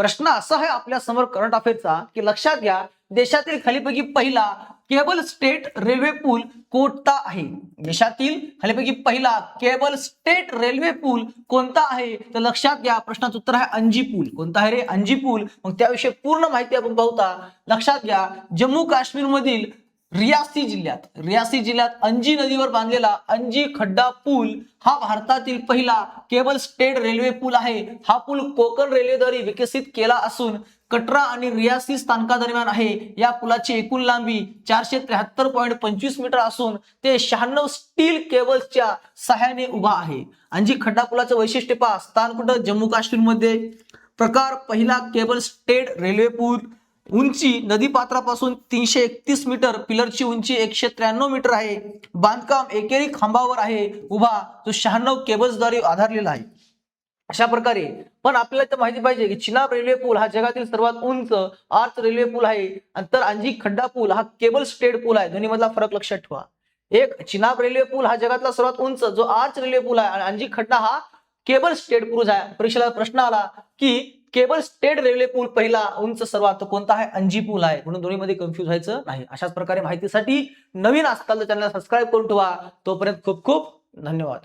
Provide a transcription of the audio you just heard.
प्रश्न असा आहे आपल्या समोर करंट अफेअरचा की लक्षात घ्या, देशातील खालीपैकी पहिला केबल स्टेट रेल्वे पूल कोणता आहे? देशातील खालीपैकी पहिला केबल स्टेट रेल्वे पूल कोणता आहे? तर लक्षात घ्या, प्रश्नाचं उत्तर आहे अंजी पूल. कोणता आहे रे? अंजी पूल. मग त्याविषयी पूर्ण माहिती आपण पाहूया. लक्षात घ्या, जम्मू काश्मीर मधील रियासी जिल्ह्यात अंजी नदीवर बांधलेला अंजी खड्डा पूल हा भारतातील पहिला केबल स्टेट रेल्वे पूल आहे. हा पूल कोकण रेल्वेद्वारे विकसित केला असून कटरा आणि रियासी स्थानकादरम्यान आहे. या पुलाची एकूण लांबी 473.25 मीटर असून ते 96 स्टील केबल्सच्या सहाय्याने उभा आहे. अंजी खड्डा पुलाचं वैशिष्ट्य पहा. स्थान कुठं? जम्मू काश्मीर मध्ये. प्रकार पहिला केबल स्टेट रेल्वे पूल. उंची नदीपात्रापासून 331 मीटर. पिलरची उंची 193 मीटर आहे. बांधकाम एकेरी खांबावर आहे उभा, जो 96 केबल्सद्वारे आधारलेला आहे. अशा प्रकारे पण आपल्याला तर माहिती पाहिजे की चिनाब रेल्वे पूल हा जगातील सर्वात उंच आर्च रेल्वे पूल आहे. तर अंजी खड्डा पूल हा केबल स्टेट पूल आहे. दोन्ही मधला फरक लक्षात ठेवा. एक चिनाब रेल्वे पूल हा जगातला सर्वात उंच जो आर्च रेल्वे पूल आहे आणि अंजी खड्डा हा केबल स्टेट पूल आहे. परीक्षेला प्रश्न आला की केबल स्टेट रेल्वे पूल पहिला उंच सर्वात कोणता आहे? अंजी पूल आहे. म्हणून दोन्ही मध्ये कन्फ्युज व्हायचं नाही. अशाच प्रकारे माहितीसाठी नवीन असताना चॅनलला सबस्क्राईब करून ठेवा. तोपर्यंत खूप खूप धन्यवाद.